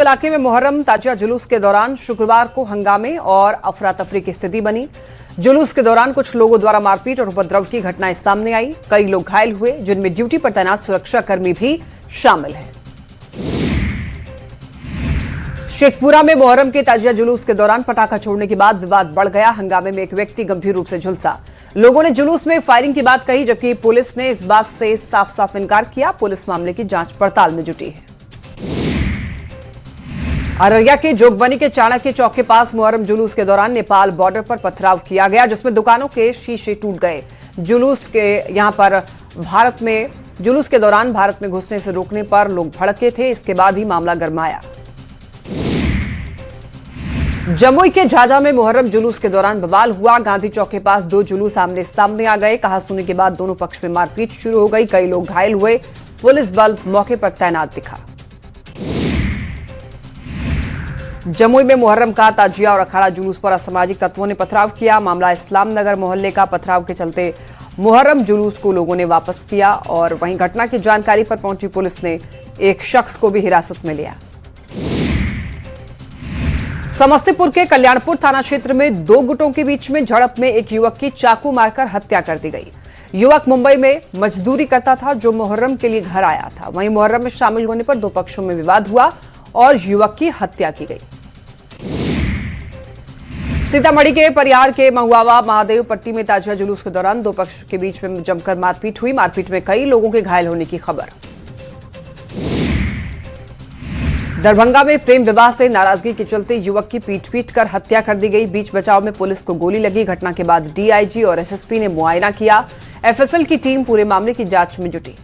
इलाके में मुहर्रम ताजिया जुलूस के दौरान शुक्रवार को हंगामे और अफरा तफरी की स्थिति बनी। जुलूस के दौरान कुछ लोगों द्वारा मारपीट और उपद्रव की घटनाएं सामने आई। कई लोग घायल हुए, जिनमें ड्यूटी पर तैनात सुरक्षाकर्मी भी शामिल हैं। शेखपुरा में मुहर्रम के ताजिया जुलूस के दौरान पटाखा छोड़ने के बाद विवाद बढ़ गया। हंगामे में एक व्यक्ति गंभीर रूप से झुलसा। लोगों ने जुलूस में फायरिंग की बात कही, जबकि पुलिस ने इस बात से साफ साफ इनकार किया। पुलिस मामले की जांच पड़ताल में जुटी है। अररिया के जोगबनी के चाणक्य चौक के पास मुहर्रम जुलूस के दौरान नेपाल बॉर्डर पर पथराव किया गया, जिसमें दुकानों के शीशे टूट गए। जुलूस के दौरान भारत में घुसने से रोकने पर लोग भड़के थे। इसके बाद ही मामला गरमाया। जमुई के झाझा में मुहर्रम जुलूस के दौरान बवाल हुआ। गांधी चौक के पास दो जुलूस आमने सामने आ गए। कहासुनी के बाद दोनों पक्ष में मारपीट शुरू हो गई। कई लोग घायल हुए। पुलिस बल मौके पर तैनात दिखा। जमुई में मुहर्रम का ताजिया और अखाड़ा जुलूस पर असामाजिक तत्वों ने पथराव किया। मामला इस्लाम नगर मोहल्ले का। पथराव के चलते मुहर्रम जुलूस को लोगों ने वापस किया और वहीं घटना की जानकारी पर पहुंची पुलिस ने एक शख्स को भी हिरासत में लिया। समस्तीपुर के कल्याणपुर थाना क्षेत्र में दो गुटों के बीच में झड़प में एक युवक की चाकू मारकर हत्या कर दी गई। युवक मुंबई में मजदूरी करता था, जो मुहर्रम के लिए घर आया था। वहीं मुहर्रम में शामिल होने पर दो पक्षों में विवाद हुआ और युवक की हत्या की गई। सीतामढ़ी के परियार के महुआवा महादेव पट्टी में ताजिया जुलूस के दौरान दो पक्ष के बीच में जमकर मारपीट हुई। मारपीट में कई लोगों के घायल होने की खबर। दरभंगा में प्रेम विवाह से नाराजगी के चलते युवक की पीट कर हत्या कर दी गई। बीच बचाव में पुलिस को गोली लगी। घटना के बाद डीआईजी और एसएसपी ने मुआयना किया। एफएसएल की टीम पूरे मामले की जांच में जुटी।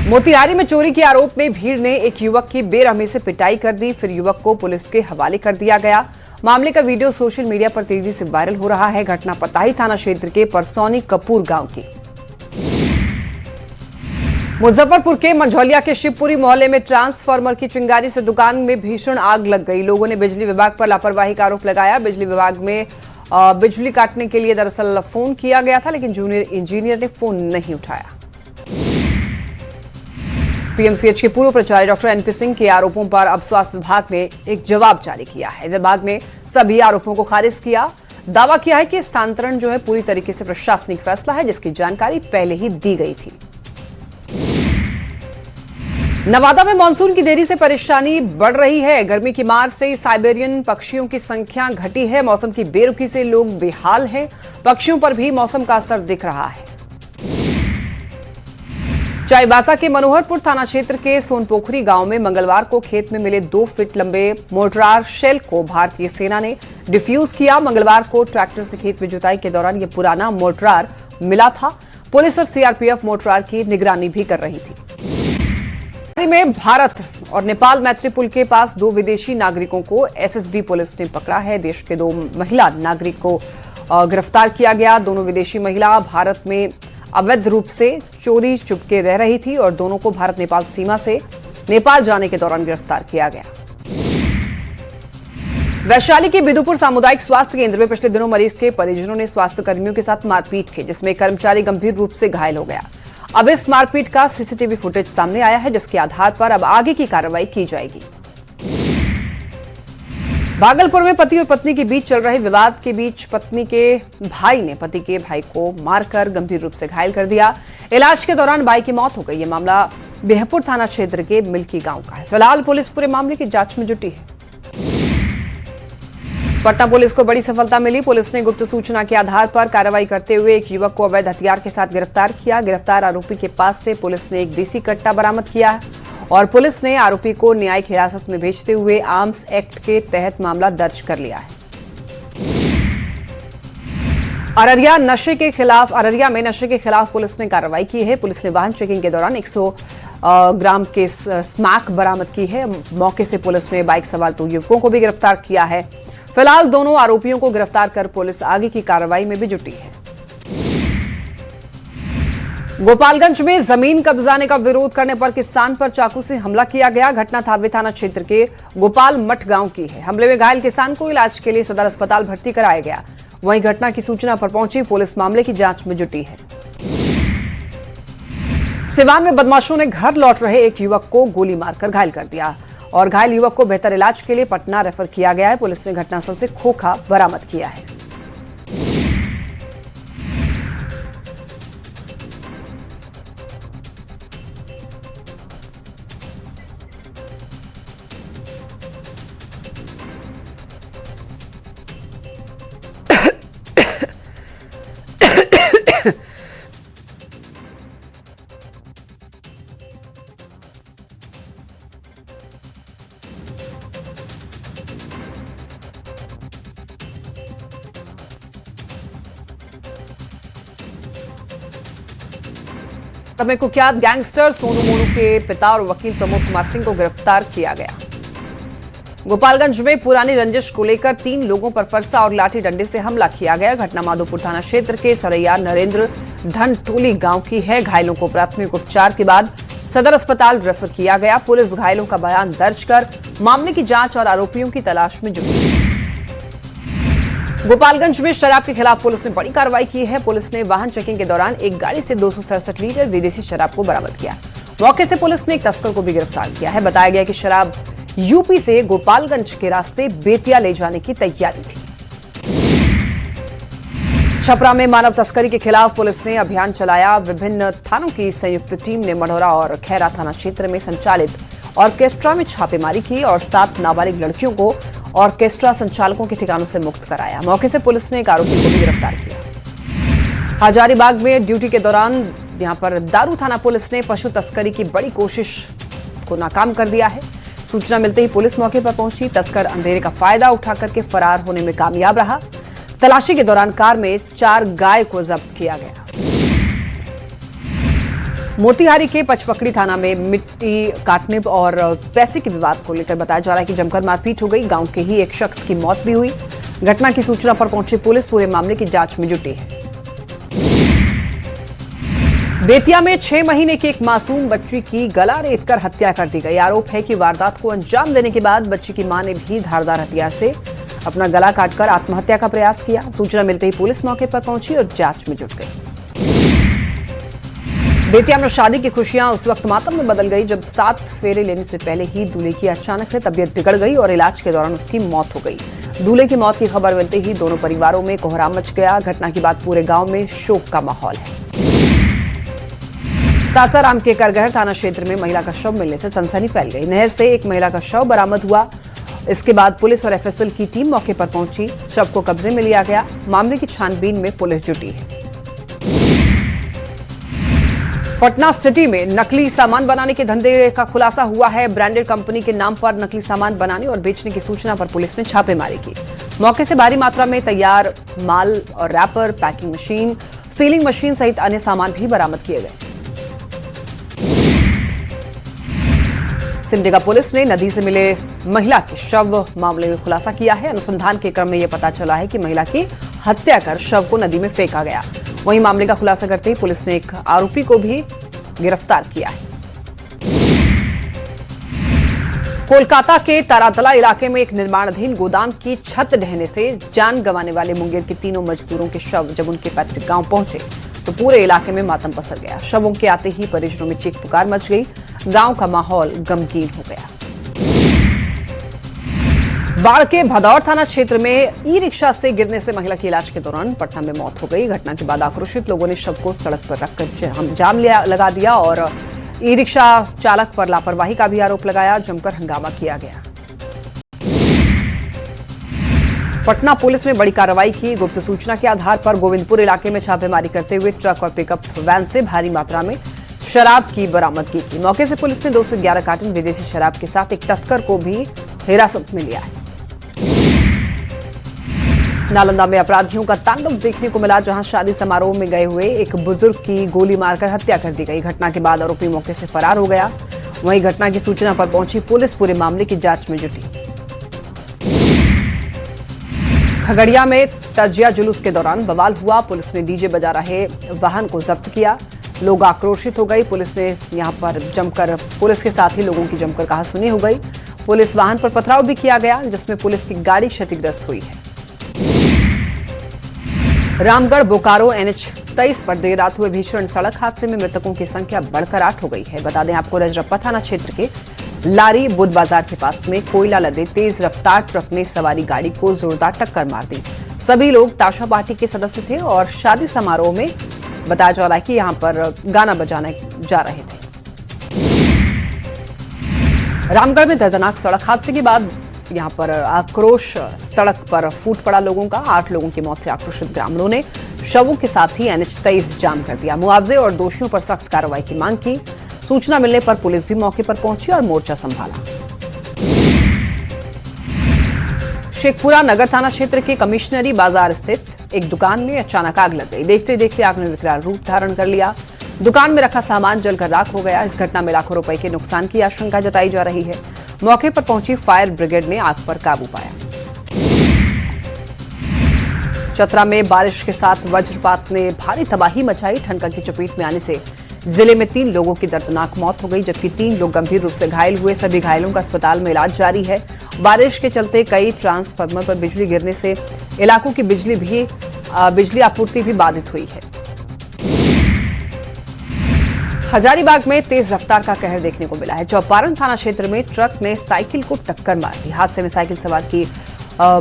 मोतिहारी में चोरी के आरोप में भीड़ ने एक युवक की बेरहमी से पिटाई कर दी। फिर युवक को पुलिस के हवाले कर दिया गया। मामले का वीडियो सोशल मीडिया पर तेजी से वायरल हो रहा है। घटना पताही थाना क्षेत्र के परसौनी कपूर गांव की। मुजफ्फरपुर के मंझौलिया के शिवपुरी मोहल्ले में ट्रांसफार्मर की चिंगारी से दुकान में भीषण आग लग गई। लोगों ने बिजली विभाग पर लापरवाही का आरोप लगाया। बिजली विभाग में बिजली काटने के लिए दरअसल फोन किया गया था, लेकिन जूनियर इंजीनियर ने फोन नहीं उठाया। पीएमसीएच के पूर्व प्राचार्य डॉक्टर एनपी सिंह के आरोपों पर अब स्वास्थ्य विभाग ने एक जवाब जारी किया है। विभाग ने सभी आरोपों को खारिज किया। दावा किया है कि स्थानांतरण पूरी तरीके से प्रशासनिक फैसला है, जिसकी जानकारी पहले ही दी गई थी। नवादा में मानसून की देरी से परेशानी बढ़ रही है। गर्मी की मार से साइबेरियन पक्षियों की संख्या घटी है। मौसम की बेरुखी से लोग बेहाल हैं। पक्षियों पर भी मौसम का असर दिख रहा है। चाईबासा के मनोहरपुर थाना क्षेत्र के सोनपोखरी गांव में मंगलवार को खेत में मिले 2 फीट लंबे मोर्टार शेल को भारतीय सेना ने डिफ्यूज किया। मंगलवार को ट्रैक्टर से खेत में जुताई के दौरान यह पुराना मोर्टार मिला था। पुलिस और सीआरपीएफ मोर्टार की निगरानी भी कर रही थी। में भारत और नेपाल मैत्री पुल के पास 2 विदेशी नागरिकों को एसएसबी पुलिस ने पकड़ा है। देश के 2 महिला नागरिक को गिरफ्तार किया गया। दोनों विदेशी महिला भारत में अवैध रूप से चोरी चुपके रह रही थी और दोनों को भारत नेपाल सीमा से नेपाल जाने के दौरान गिरफ्तार किया गया। वैशाली के बिदुपुर सामुदायिक स्वास्थ्य केंद्र में पिछले दिनों मरीज के परिजनों ने स्वास्थ्य कर्मियों के साथ मारपीट की, जिसमें एक कर्मचारी गंभीर रूप से घायल हो गया। अब इस मारपीट का सीसीटीवी फुटेज सामने आया है, जिसके आधार पर अब आगे की कार्रवाई की जाएगी। भागलपुर में पति और पत्नी के बीच चल रहे विवाद के बीच पत्नी के भाई ने पति के भाई को मारकर गंभीर रूप से घायल कर दिया। इलाज के दौरान भाई की मौत हो गई। यह मामला बेहपुर थाना क्षेत्र के मिल्की गांव का है। फिलहाल पुलिस पूरे मामले की जांच में जुटी है। पटना पुलिस को बड़ी सफलता मिली। पुलिस ने गुप्त सूचना के आधार पर कार्रवाई करते हुए एक युवक को अवैध हथियार के साथ गिरफ्तार किया। गिरफ्तार आरोपी के पास से पुलिस ने एक देसी कट्टा बरामद किया है और पुलिस ने आरोपी को न्यायिक हिरासत में भेजते हुए आर्म्स एक्ट के तहत मामला दर्ज कर लिया है। अररिया में नशे के खिलाफ पुलिस ने कार्रवाई की है। पुलिस ने वाहन चेकिंग के दौरान 100 ग्राम के स्मैक बरामद की है। मौके से पुलिस ने बाइक सवार 2 युवकों को भी गिरफ्तार किया है। फिलहाल दोनों आरोपियों को गिरफ्तार कर पुलिस आगे की कार्रवाई में भी जुटी है। गोपालगंज में जमीन कब्जाने का विरोध करने पर किसान पर चाकू से हमला किया गया। घटना थावे थाना क्षेत्र के गोपाल मठ गांव की है। हमले में घायल किसान को इलाज के लिए सदर अस्पताल भर्ती कराया गया। वहीं घटना की सूचना पर पहुंची पुलिस मामले की जांच में जुटी है। सिवान में बदमाशों ने घर लौट रहे एक युवक को गोली मारकर घायल कर दिया और घायल युवक को बेहतर इलाज के लिए पटना रेफर किया गया है। पुलिस ने घटनास्थल से खोखा बरामद किया है। में कुख्यात गैंगस्टर सोनू मोनू के पिता और वकील प्रमोद कुमार सिंह को गिरफ्तार किया गया। गोपालगंज में पुरानी रंजिश को लेकर 3 लोगों पर फरसा और लाठी डंडे से हमला किया गया। घटना माधोपुर थाना क्षेत्र के सरैया नरेंद्र धनटोली गांव की है। घायलों को प्राथमिक उपचार के बाद सदर अस्पताल रेफर किया गया। पुलिस घायलों का बयान दर्ज कर मामले की जांच और आरोपियों की तलाश में जुटी है। गोपालगंज में शराब के खिलाफ पुलिस ने बड़ी कार्रवाई की है। पुलिस ने वाहन चेकिंग के दौरान एक गाड़ी से 267 लीटर विदेशी शराब को बरामद किया। मौके से पुलिस ने एक तस्कर को भी गिरफ्तार किया है। बताया गया कि शराब यूपी से गोपालगंज के रास्ते बेतिया ले जाने की तैयारी थी। छपरा में मानव तस्करी के खिलाफ पुलिस ने अभियान चलाया। विभिन्न थानों की संयुक्त टीम ने मढ़ौरा और खैरा थाना क्षेत्र में संचालित ऑर्केस्ट्रा में छापेमारी की और 7 नाबालिग लड़कियों को ऑर्केस्ट्रा संचालकों के ठिकानों से मुक्त कराया। मौके से पुलिस ने एक आरोपी को भी गिरफ्तार किया। हजारीबाग में ड्यूटी के दौरान यहां पर दारू थाना पुलिस ने पशु तस्करी की बड़ी कोशिश को नाकाम कर दिया है। सूचना मिलते ही पुलिस मौके पर पहुंची। तस्कर अंधेरे का फायदा उठा करके फरार होने में कामयाब रहा। तलाशी के दौरान कार में 4 गाय को जब्त किया गया। मोतिहारी के पचपकड़ी थाना में मिट्टी काटने और पैसे के विवाद को लेकर बताया जा रहा है कि जमकर मारपीट हो गई। गांव के ही एक शख्स की मौत भी हुई। घटना की सूचना पर पहुंची पुलिस पूरे मामले की जांच में जुटी है। बेतिया में 6 महीने की एक मासूम बच्ची की गला रेतकर हत्या कर दी गई। आरोप है कि वारदात को अंजाम देने के बाद बच्ची की मां ने भी धारदार हथियार से अपना गला काटकर आत्महत्या का प्रयास किया। सूचना मिलते ही पुलिस मौके पर पहुंची और जांच में जुट गई। बेतिया में शादी की खुशियां उस वक्त मातम में बदल गई जब 7 फेरे लेने से पहले ही दूल्हे की अचानक से तबीयत बिगड़ गई और इलाज के दौरान उसकी मौत हो गई। दूल्हे की मौत की खबर मिलते ही दोनों परिवारों में कोहराम मच गया। घटना के बाद पूरे गांव में शोक का माहौल है। सासाराम के करगहर थाना क्षेत्र में महिला का शव मिलने से सनसनी फैल गई। नहर से एक महिला का शव बरामद हुआ। इसके बाद पुलिस और एफएसएल की टीम मौके पर पहुंची। शव को कब्जे में लिया गया। मामले की छानबीन में पुलिस जुटी है। पटना सिटी में नकली सामान बनाने के धंधे का खुलासा हुआ है। ब्रांडेड कंपनी के नाम पर नकली सामान बनाने और बेचने की सूचना पर पुलिस ने छापेमारी की। मौके से भारी मात्रा में तैयार माल और wrapper, packing machine, sealing machine सहित अन्य सामान भी बरामद किए गए। सिमडेगा पुलिस ने नदी से मिले महिला के शव मामले में खुलासा किया है। अनुसंधान के क्रम में यह पता चला है कि महिला की हत्या कर शव को नदी में फेंका गया। वहीं मामले का खुलासा करते ही पुलिस ने एक आरोपी को भी गिरफ्तार किया है। कोलकाता के तारातला इलाके में एक निर्माणाधीन गोदाम की छत ढहने से जान गंवाने वाले मुंगेर के 3 मजदूरों के शव जब उनके पैतृक गांव पहुंचे तो पूरे इलाके में मातम पसर गया। शवों के आते ही परिजनों में चीख पुकार मच गई। गांव का माहौल गमगीन हो गया। बाढ़ के भदौर थाना क्षेत्र में ई रिक्शा से गिरने से महिला की इलाज के दौरान पटना में मौत हो गई। घटना के बाद आक्रोशित लोगों ने शव को सड़क पर रखकर जाम लगा दिया और ई रिक्शा चालक पर लापरवाही का भी आरोप लगाया। जमकर हंगामा किया गया। पटना पुलिस ने बड़ी कार्रवाई की। गुप्त सूचना के आधार पर गोविंदपुर इलाके में छापेमारी करते हुए ट्रक और पिकअप वैन से भारी मात्रा में शराब की बरामदगी की। मौके से पुलिस ने 211 कार्टन विदेशी शराब के साथ एक तस्कर को भी हिरासत में लिया है। नालंदा में अपराधियों का तांडव देखने को मिला, जहां शादी समारोह में गए हुए एक बुजुर्ग की गोली मारकर हत्या कर दी गई। घटना के बाद आरोपी मौके से फरार हो गया। वहीं घटना की सूचना पर पहुंची पुलिस पूरे मामले की जांच में जुटी। खगड़िया में तजिया जुलूस के दौरान बवाल हुआ। पुलिस ने डीजे बजा रहे वाहन को जब्त किया। लोग आक्रोशित हो गए। पुलिस ने यहां पर जमकर पुलिस के साथ ही लोगों की जमकर कहासुनी हो गई। पुलिस वाहन पर पथराव भी किया गया, जिसमें पुलिस की गाड़ी क्षतिग्रस्त हुई है। रामगढ़ बोकारो NH-23 पर देर रात हुए भीषण सड़क हादसे में मृतकों की संख्या बढ़कर 8 हो गई है। बता दें आपको, रजरप्पा थाना क्षेत्र के लारी बुद्ध बाजार के पास में कोयला लदे तेज रफ्तार ट्रक ने सवारी गाड़ी को जोरदार टक्कर मार दी। सभी लोग ताशा पार्टी के सदस्य थे और शादी समारोह में बताया जा रहा है कि यहां पर गाना बजाने जा रहे थे। रामगढ़ में दर्दनाक सड़क हादसे के बाद यहां पर आक्रोश सड़क पर फूट पड़ा लोगों का। 8 लोगों की मौत से आक्रोशित ग्रामीणों ने शवों के साथ ही NH-23 जाम कर दिया। मुआवजे और दोषियों पर सख्त कार्रवाई की मांग की। सूचना मिलने पर पुलिस भी मौके पर पहुंची और मोर्चा संभाला। शेखपुरा नगर थाना क्षेत्र के कमिश्नरी बाजार स्थित एक दुकान में अचानक आग लग गई। देखते देखते आग ने विकराल रूप धारण कर लिया। दुकान में रखा सामान जलकर राख हो गया। इस घटना में लाखों रुपए के नुकसान की आशंका जताई जा रही है। मौके पर पहुंची फायर ब्रिगेड ने आग पर काबू पाया। चतरा में बारिश के साथ वज्रपात ने भारी तबाही मचाई। ठनका की चपेट में आने से जिले में 3 लोगों की दर्दनाक मौत हो गई, जबकि 3 लोग गंभीर रूप से घायल हुए। सभी घायलों का अस्पताल में इलाज जारी है। बारिश के चलते कई ट्रांसफार्मर पर बिजली गिरने से इलाकों की बिजली आपूर्ति भी बाधित हुई है। हजारीबाग में तेज रफ्तार का कहर देखने को मिला है। चौपारण थाना क्षेत्र में ट्रक ने साइकिल को टक्कर मार दी। हादसे में साइकिल सवार की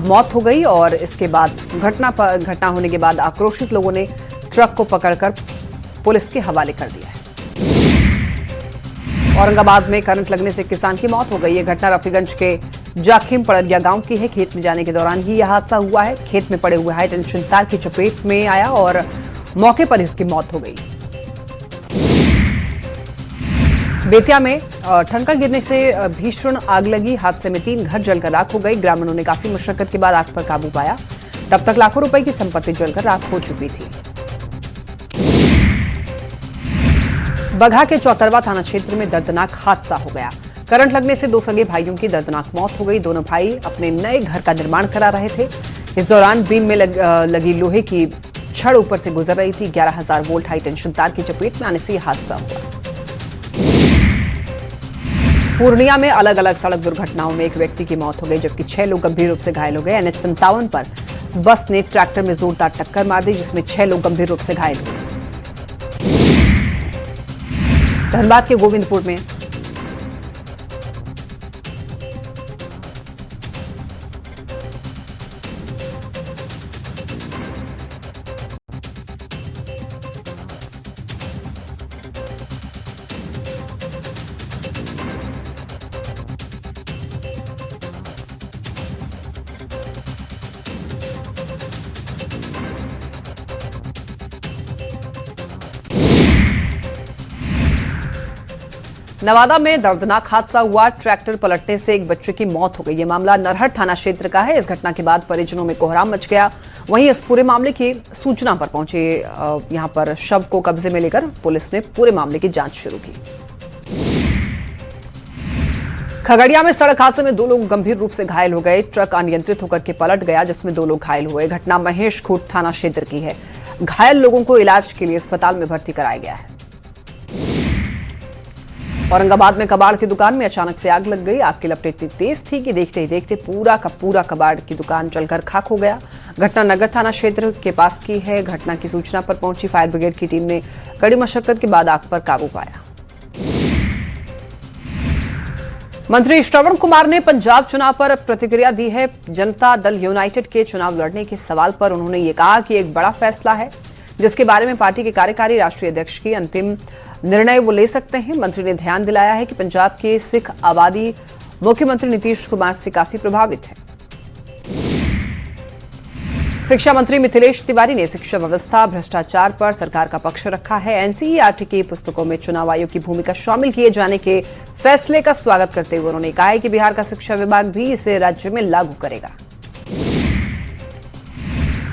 मौत हो गई और इसके बाद घटना होने के बाद आक्रोशित लोगों ने ट्रक को पकड़कर पुलिस के हवाले कर दिया है। औरंगाबाद में करंट लगने से किसान की मौत हो गई। यह घटना रफीगंज के जाखिम पड़रिया गांव की है। खेत में जाने के दौरान ही यह हादसा हुआ है। खेत में पड़े हुए हाई टेंशन तार की चपेट में आया और मौके पर ही उसकी मौत हो गई। बेतिया में ठनका गिरने से भीषण आग लगी। हादसे में 3 घर जलकर राख हो गई। ग्रामीणों ने काफी मशक्कत के बाद आग पर काबू पाया। तब तक लाखों रुपए की संपत्ति जलकर राख हो चुकी थी। बगहा के चौतरवा थाना क्षेत्र में दर्दनाक हादसा हो गया। करंट लगने से 2 सगे भाइयों की दर्दनाक मौत हो गई। दोनों भाई अपने नए घर का निर्माण करा रहे थे। इस दौरान बीम में लगी लोहे की छड़ ऊपर से गुजर रही थी। 11,000 वोल्ट हाई टेंशन तार की चपेट में आने से यह हादसा हुआ। पूर्णिया में अलग अलग सड़क दुर्घटनाओं में एक व्यक्ति की मौत हो गई, जबकि 6 लोग गंभीर रूप से घायल हो गए। NH-57 पर बस ने ट्रैक्टर में जोरदार टक्कर मार दी, जिसमें 6 लोग गंभीर रूप से घायल हुए। धनबाद के गोविंदपुर में नवादा में दर्दनाक हादसा हुआ। ट्रैक्टर पलटने से एक बच्चे की मौत हो गई। यह मामला नरहट थाना क्षेत्र का है। इस घटना के बाद परिजनों में कोहराम मच गया। वहीं इस पूरे मामले की सूचना पर पहुंचे यहां पर शव को कब्जे में लेकर पुलिस ने पूरे मामले की जांच शुरू की। खगड़िया में सड़क हादसे में 2 लोग गंभीर रूप से घायल हो गए। ट्रक अनियंत्रित होकर के पलट गया, जिसमें 2 लोग घायल हुए। घटना महेश खूट थाना क्षेत्र की है। घायल लोगों को इलाज के लिए अस्पताल में भर्ती कराया गया है। औरंगाबाद में कबाड़ की दुकान में अचानक से आग लग गई। आग की लपटें इतनी तेज थी कि देखते ही देखते पूरा का पूरा कबाड़ की दुकान जलकर खाक हो गया। घटना नगर थाना क्षेत्र के पास की है। घटना की सूचना पर पहुंची फायर ब्रिगेड की टीम ने कड़ी मशक्कत के बाद आग पर काबू पाया। मंत्री श्रवण कुमार ने पंजाब चुनाव पर प्रतिक्रिया दी है। जनता दल यूनाइटेड के चुनाव लड़ने के सवाल पर उन्होंने ये कहा कि एक बड़ा फैसला है, जिसके बारे में पार्टी के कार्यकारी राष्ट्रीय अध्यक्ष की अंतिम निर्णय वो ले सकते हैं। मंत्री ने ध्यान दिलाया है कि पंजाब की सिख आबादी मुख्यमंत्री नीतीश कुमार से काफी प्रभावित है। शिक्षा मंत्री मिथिलेश तिवारी ने शिक्षा व्यवस्था भ्रष्टाचार पर सरकार का पक्ष रखा है। एनसीईआरटी की पुस्तकों में चुनाव आयोग की भूमिका शामिल किए जाने के फैसले का स्वागत करते हुए उन्होंने कहा है कि बिहार का शिक्षा विभाग भी इसे राज्य में लागू करेगा।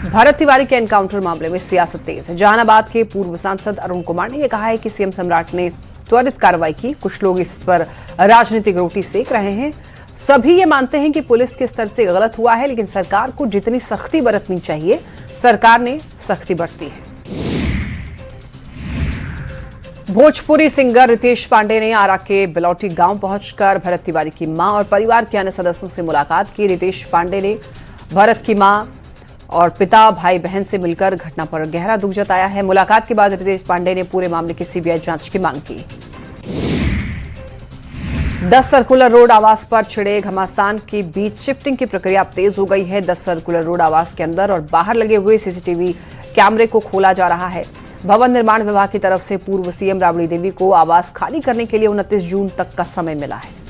भरत तिवारी के एनकाउंटर मामले में सियासत तेज है। जहानाबाद के पूर्व सांसद अरुण कुमार ने यह कहा है कि सीएम सम्राट ने त्वरित कार्रवाई की। कुछ लोग इस पर राजनीतिक रोटी सेक रहे हैं। सभी ये मानते हैं कि पुलिस के स्तर से गलत हुआ है, लेकिन सरकार को जितनी सख्ती बरतनी चाहिए सरकार ने सख्ती बरती है। भोजपुरी सिंगर रितेश पांडे ने आरा के बिलौटी गांव पहुंचकर भरत तिवारी की मां और परिवार के अन्य सदस्यों से मुलाकात की। रितेश पांडे ने भरत की मां और पिता भाई बहन से मिलकर घटना पर गहरा दुख जताया है। मुलाकात के बाद रितेश पांडे ने पूरे मामले की सीबीआई जांच की मांग की। 10 सर्कुलर रोड आवास पर छिड़े घमासान के बीच शिफ्टिंग की प्रक्रिया अब तेज हो गई है। 10 सर्कुलर रोड आवास के अंदर और बाहर लगे हुए सीसीटीवी कैमरे को खोला जा रहा है। भवन निर्माण विभाग की तरफ से पूर्व सीएम राबड़ी देवी को आवास खाली करने के लिए 29 जून तक का समय मिला है।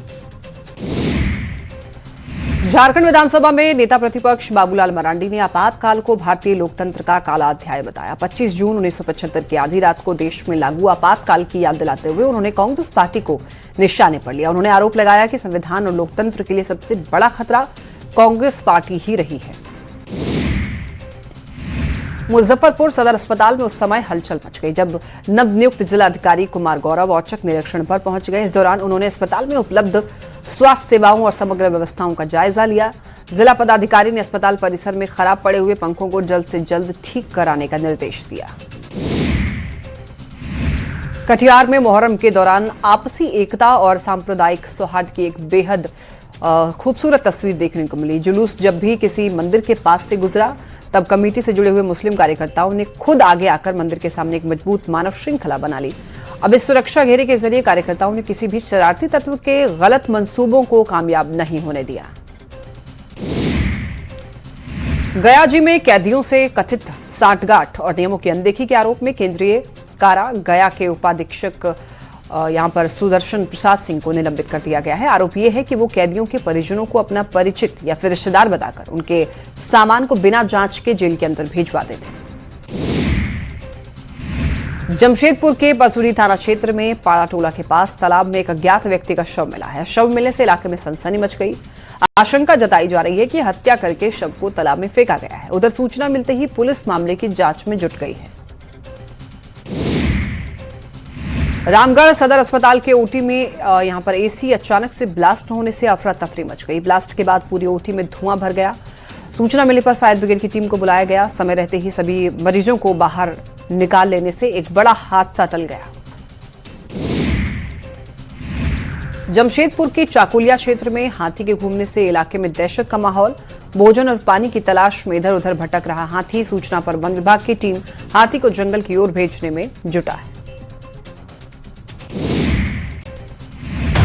झारखंड विधानसभा में नेता प्रतिपक्ष बाबूलाल मरांडी ने आपातकाल को भारतीय लोकतंत्र का काला अध्याय बताया। 25 जून 1975 की आधी रात को देश में लागू आपातकाल की याद दिलाते हुए उन्होंने कांग्रेस पार्टी को निशाने पर लिया। उन्होंने आरोप लगाया कि संविधान और लोकतंत्र के लिए सबसे बड़ा खतरा कांग्रेस पार्टी ही रही है। मुजफ्फरपुर सदर अस्पताल में उस समय हलचल मच गई जब नवनियुक्त जिलाधिकारी कुमार गौरव औचक निरीक्षण पर पहुंच गए। इस दौरान उन्होंने अस्पताल में उपलब्ध स्वास्थ्य सेवाओं और समग्र व्यवस्थाओं का जायजा लिया। जिला पदाधिकारी ने अस्पताल परिसर में खराब पड़े हुए पंखों को जल्द से जल्द ठीक कराने का निर्देश दिया। कटिहार में मोहर्रम के दौरान आपसी एकता और सांप्रदायिक सौहार्द की एक बेहद खूबसूरत तस्वीर देखने को मिली। जुलूस जब भी किसी मंदिर के पास से गुजरा तब कमेटी से जुड़े हुए मुस्लिम कार्यकर्ताओं ने खुद आगे आकर मंदिर के सामने एक मजबूत मानव श्रृंखला बना ली। अब इस सुरक्षा घेरे के जरिए कार्यकर्ताओं ने किसी भी शरारती तत्व के गलत मंसूबों को कामयाब नहीं होने दिया। गयाजी में कैदियों से कथित सांठगांठ और नियमों की अनदेखी के आरोप में केंद्रीय कारा गया के उपाधीक्षक यहां पर सुदर्शन प्रसाद सिंह को निलंबित कर दिया गया है। आरोप यह है कि वो कैदियों के परिजनों को अपना परिचित या फिर रिश्तेदार बताकर उनके सामान को बिना जांच के जेल के अंदर भिजवा देते। जमशेदपुर के पसूरी थाना क्षेत्र में पाड़ा टोला के पास तालाब में एक अज्ञात व्यक्ति का शव मिला है। शव मिलने से इलाके में सनसनी मच गई। आशंका जताई जा रही है कि हत्या करके शव को तालाब में फेंका गया है। उधर सूचना मिलते ही पुलिस मामले की जांच में जुट गई है। रामगढ़ सदर अस्पताल के ओटी में यहां पर एसी अचानक से ब्लास्ट होने से अफरा तफरी मच गई। ब्लास्ट के बाद पूरी ओटी में धुआं भर गया। सूचना मिलने पर फायर ब्रिगेड की टीम को बुलाया गया। समय रहते ही सभी मरीजों को बाहर निकाल लेने से एक बड़ा हादसा टल गया। जमशेदपुर के चाकुलिया क्षेत्र में हाथी के घूमने से इलाके में दहशत का माहौल। भोजन और पानी की तलाश में इधर उधर भटक रहा हाथी। सूचना पर वन विभाग की टीम हाथी को जंगल की ओर भेजने में जुटा है।